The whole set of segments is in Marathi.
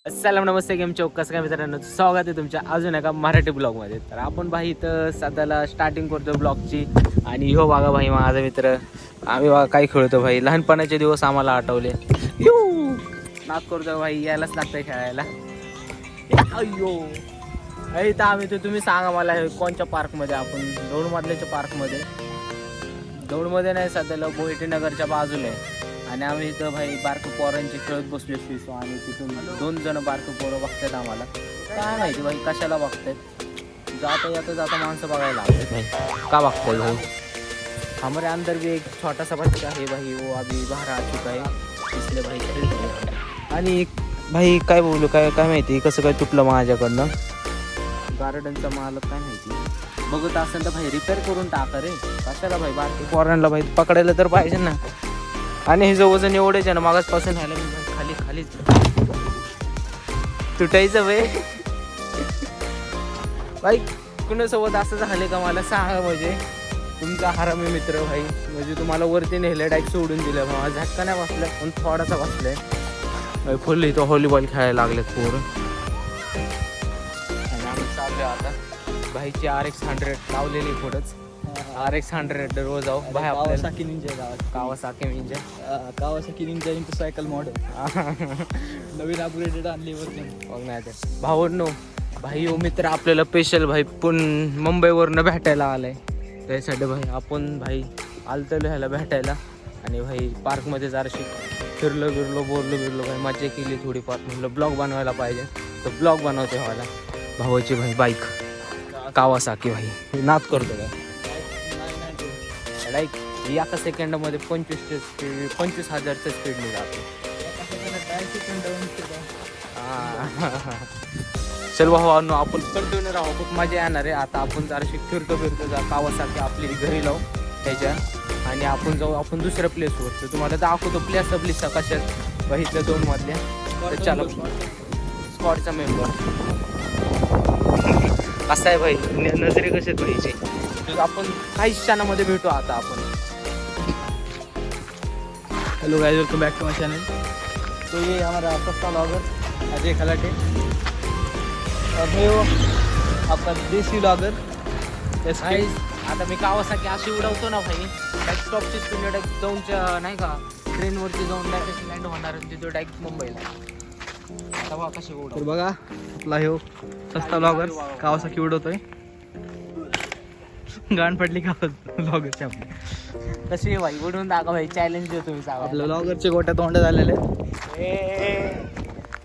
अस्सलाम नमस्ते गेम चौक कसं काय मित्रांनो स्वागत आहे तुमच्या अजून एका मराठी ब्लॉगमध्ये. तर आपण भाई इथं सध्याला स्टार्टिंग करतो ब्लॉगची. आणि हो बघा भाई माझा मित्र, आम्ही बघा काय खेळतो भाई, लहानपणाचे दिवस आम्हाला आठवले. नाक करतो भाई, यायलाच लागतंय खेळायला. अय्यो इथं आम्ही तर तुम्ही सांगा मला कोणत्या पार्कमध्ये, आपण दौडमधल्याच्या पार्कमध्ये, दौडमध्ये नाही सध्याला बोईटे नगरच्या बाजूला आहे. आणि आम्ही इथं भाई बारकं पोरांची खेळत बसलो शिसो. आणि तिथून 2 जण बारकं पोरं बघतात आम्हाला. काय माहिती भाई कशाला बघतात, जाता माणसं बघायला लागतात भाई, का बघताय भाई. हमारे अंदर भी एक छोटा सा बच्चा है भाई, वो अभी बाहर आ चुका है, इसलिए भाई खेळ. आणि भाई काय बोलू, काय काय माहिती कसं काय तुटलं माझ्याकडनं. गार्डनचा मालक काय माहिती बघत असेल तर भाई रिपेअर करून टाका रे. कशाला भाई बारके पोरांना भाई पकडायला तर पाहिजे ना. आणि हे जो वजन एवढेच आहे ना, मागासपासून झालं मी खालीच तुटायचं वे भाई. कुणासोबत असं झाले का मला सांगा, म्हणजे तुमचा हरामी मित्र भाई, म्हणजे तुम्हाला वरती नेलं डायरेक्ट सोडून दिलं. माझा झटका नाही बसला पण थोडासा बसलाय. फुल इथं व्हॉलीबॉल खेळायला लागलेत पोरं. आणि आम्ही चाललोय आता भाईची RX 100 लावलेली पुढंच. RX 100 रोज आहो भाई. Kawasaki ninja, Kawasaki ninja, Kawasaki ninja into cycle model नवीन अपग्रेडेड आणली वरती. बघ नाही ते भाऊंनो, भाई हो मित्र आपल्याला स्पेशल भाई मुंबईवरनं भेटायला आलाय. त्यासाठी भाई आपण भाई आलतो ह्याला भेटायला. आणि भाई पार्कमध्ये जराशी फिरलो बोललो भाई, मजा केली थोडीफार. म्हणलं ब्लॉग बनवायला पाहिजे, तर ब्लॉग बनवते व्हायला. भावाची भाई बाईक कावासाकी भाई नाद करतो काय लाईक एका सेकंडामध्ये 25,000च्या स्पीडने जातो. चल भाऊ आपण कंटिन्यू राहू, खूप मजा येणार आहे. आता आपण जराशी फिरतो जा कावासाकी आपली घरी लावू त्याच्या. आणि आपण जाऊ आपण दुसऱ्या प्लेसवर, तर तुम्हाला दाखवतो प्लेस आपलीचा कशात बघितलं 2 मधल्या. तर चला स्क्वॉडचा मेंबर असा आहे भाई, नजरे कसे पाहिजे. आपण काही क्षणामध्ये भेटू आता आपण. Hello guys, welcome back to my channel. तो ये हमारा सस्ता ब्लॉगर अजय खलाटे, और भाई वो आपका देसी ब्लॉगर गाइस. आता मी कावासाकी अशी उडवतो ना भाई, डायरेक्ट स्टॉपची स्पीड डायरेक्ट जाऊनच्या नाही का ट्रेनवरती जाऊन डायरेक्ट लँड होणार आणि तिथं डायरेक्ट मुंबईला. आता बघा कशी तर उडव. बघा आपला हो सस्ता ब्लॉगर कावासाकी उडवतोय. गाण पडली का ब्लॉगरची आपली कशी आहे भाई, उडून दाखवा भाई, चॅलेंज देतो मी सांगा. आपल्या ब्लॉगरचे गोट्या तोंड झालेले.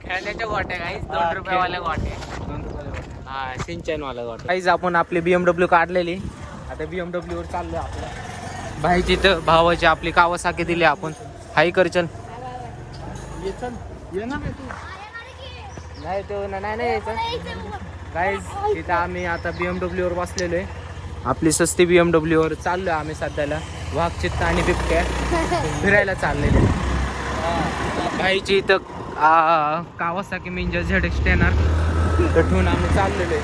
खेळण्याच्या गोट्या गाईस, 2 रुपयावाल्या गोट्या. हा सिंचनवाला गोट्या गाईस. आपण आपली BMW काढलेली, आता BMW वर चाललोय आपल्या भाईची. तर भावाची आपली कावासाकी दिली आपण. हाय कर चल. ये ना नाही तो नाही यायचं गाईज. तिथं आम्ही आता BMW वर बसलेलो आहे, आपली सस्ती BMW वर चाललोय आम्ही सध्याला. वाघ, चित्ता आणि बिबट्या फिरायला चाललेले. भाईची इथं कावासाकी निंजा ZX 10R तर ठेवून आम्ही चाललेलो आहे.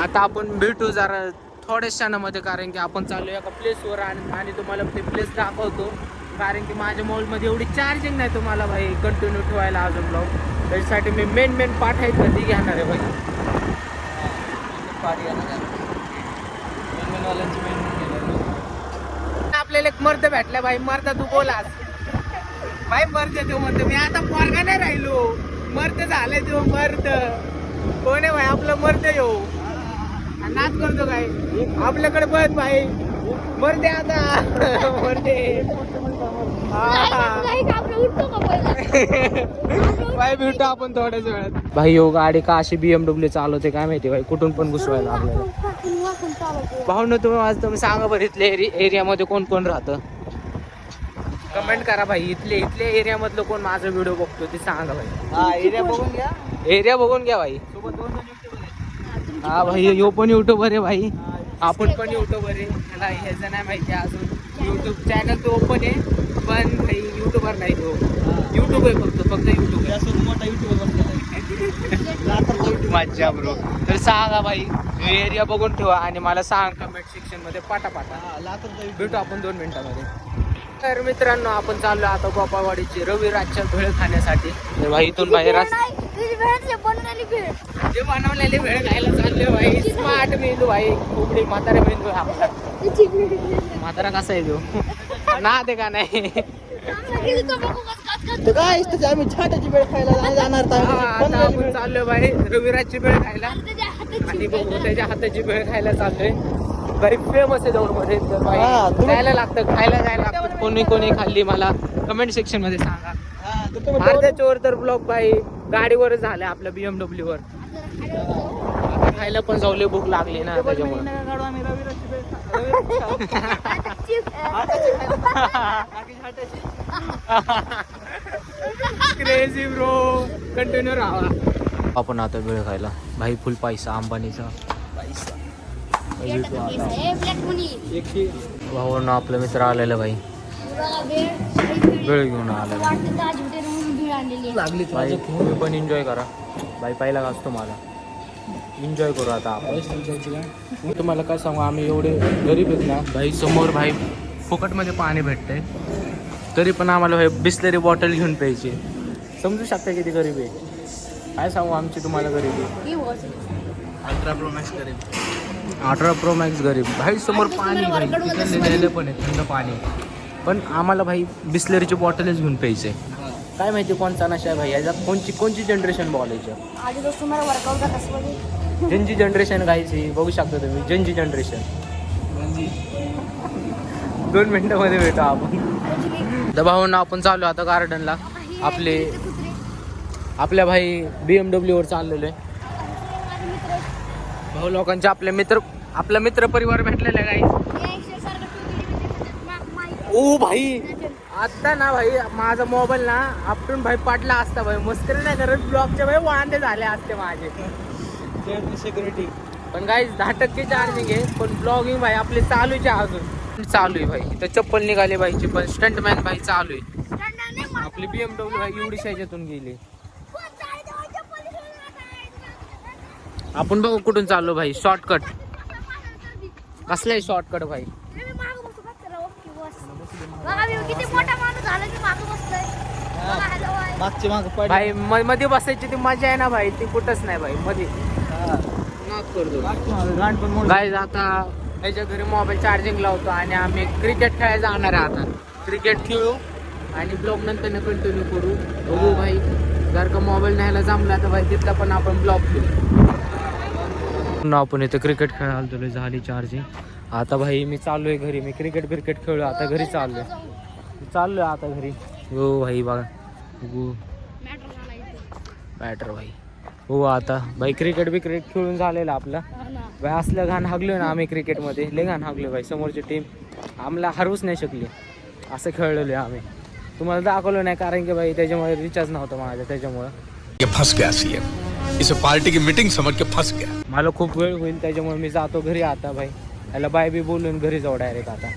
आता आपण भेटू जरा थोड्याच क्षणामध्ये, कारण की आपण चाललो एका प्लेसवर. आणि तुम्हाला ते प्लेस दाखवतो, कारण की माझ्या मोबाईलमध्ये एवढी चार्जिंग नाही तुम्हाला भाई कंटिन्यू ठेवायला अजून ब्लॉग. त्याच्यासाठी मी मेन पार्ट आहेत कधी घेणार आहे भाई. आपल्याला एक मर्द भेटला भाई. मर्द तू बोलास भाई, मर्द तो म्हणतो. मी आता पोरगा नाही राहिलो, मर्द झाले तो मर्द. कोण आहे भाई आपलं मर्द येऊ नाच करतो काय आपल्याकडे बघ भाई. मर्दे आता मर्दे भाई भेटू आपण थोड्याच वेळात. भाई हो गाडी का अशी BMW चालवते काय माहिती भाई, कुठून पण घुसवायला आपल्याला. भाऊन तुम्ही सांगा बरं, इथल्या एरियामध्ये कोण कोण राहतं, कमेंट करा भाई. इथल्या एरियामधलं कोण माझा व्हिडिओ बघतो ते सांगा भाई. एरिया बघून घ्या, एरिया बघून घ्या भाई. हा भाई यो पण युट्यूबर आहे भाई, आपण पण युट्यूबर आहे. त्याला ह्याचं नाही माहिती अजून. युट्यूब चॅनल तो ओपन आहे, पण भाई युट्यूबर नाही तो. युट्यूब आहे फक्त युट्यूब आहे. मोठा युट्यूबर मज्जा ब्रो. तर सांगा भाई, एरिया बघून ठेवा आणि मला सांग कमेंट सेक्शन मध्ये पाटा. भेटू आपण 2 मिनिटांमध्ये. तर मित्रांनो आपण चाललो आता गोपाळवाडीची रविराजच्या भेळ खाण्यासाठी. तर भाई इथून बाहेर जे बनवलेली भेळ खायला चाललो भाई. स्मार्ट मेंदू भाई, कोबडी म्हातारा मेंदू आपला. म्हातारा कसा आहे तो ना ते का नाही. तर काय आम्ही छाटाची वेळ खायला जाणार आता आपण चाललोय भाई रविराजची भेळ खायला आणि बघू त्याच्या हाताची भेळ खायला चाललोय. भाई फेमस आहे दौड मध्ये. तर भाई खायला लागतं, खायला जायला लागतं. कोणी कोणी खाल्ली मला कमेंट सेक्शन मध्ये सांगा. अर्ध्याच्या वर तर ब्लॉग भाई गाडीवर झालं आपल्या BMW वर. आता खायला पण जाऊले, भूक लागली ना त्याच्यामुळे. क्रेझी ब्रो, कंटिन्यू राहा. आपण आता वेळ खायला भाई. फुल पैसा अंबानीचा पैसा. भावांना आपला मित्र आलेला भाई, वेळ घेऊन आला. लागली भाई तुम्ही पण एन्जॉय करा भाई. पहिला घास तुम्हाला एन्जॉय करू आता आपण. तुम्हाला काय सांगू, आम्ही एवढे गरीब आहेत ना भाई. समोर भाई फुकटमध्ये पाणी भेटतंय तरी पण आम्हाला भाई बिस्लरी बॉटल घेऊन प्यायची. समजू शकता किती गरीब आहे. काय सांगू आमची तुम्हाला गरिबी. 18 Pro Max करेल. 18 Pro Max गरीब भाई. समोर पाणी भाई तिकडे पण आहे थंड पाणी, पण आम्हाला भाई बिस्लरीची बॉटलच घेऊन प्यायचे. काय माहिती कोणचा नशा आहे भाई याच्यात. कोणची जनरेशन बोलायचं. जनजी जनरेशन गायची बघू शकता तुम्ही. Gen Z generation. 2 मिनिटामध्ये भेटू आपण. तर भाऊंना आपण चाललो आता गार्डनला. आपल्या भाई BMW वर चाललेलो आहे भाऊ. लोकांचे आपला मित्र परिवार भेटलेला आहे गाई. ओ भाई आता ना भाई माझा मोबाईल ना आपटून भाई पाटला असता भाई. मस्करी नाही करत, ब्लॉकचे भाई वांदे झाले असते माझे. सिक्युरिटी पण गाईज 10% चार्जिंग आहे, पण ब्लॉगिंग भाई आपले चालूचे अजून चालू आहे भाई. इथं चप्पल निघाली भाईची, पण स्टंटमॅन भाई चालू आहे. आपली BMW भाई एवढी ह्याच्यातून गेली. आपण बघू कुठून चाललो भाई. शॉर्टकट कसलाय शॉर्टकट भाई. मागची माग पड भाई मध्ये बसायची ती मजा आहे ना भाई, ती कुठंच नाही भाई मध्ये. नाक करतो गाईज. आता याच्या घरी मोबाईल चार्जिंग लावतो आणि आम्ही क्रिकेट खेळायला जाणार आहे. आता क्रिकेट खेळू आणि ब्लॉग नंतर कंटिन्यू करू. बघू भाई जर का मोबाईल न्यायला जमला तर भाई तिथला पण आपण ब्लॉग खेळू. आपण इथं क्रिकेट खेळायला तुला झाली चार्जिंग. आता भाई मी चाललोय घरी. मी क्रिकेट खेळलो आता घरी चाललोय आता घरी. हो भाई बघा बॅटर भाई. हो आता भाई क्रिकेट खेळून झालेला आपला भाई. असलं घाण हागलो ना आम्ही क्रिकेटमध्ये, लय घाण हागलो भाई. समोरची टीम आम्हाला हरवूच नाही शकली. असं खेळलेलो आहे आम्ही. तुम्हाला दाखवलं नाही कारण की भाई त्याच्यामुळे रिचार्ज नव्हतं माझ्या. त्याच्यामुळं फंस गया सीएम, इसे पार्टी की मीटिंग समझ के फंस गया. मला खूप वेळ होईल त्याच्यामुळे मी जातो घरी आता भाई. याला बाय बी बोलून घरी जाऊ डायरेक्ट आता.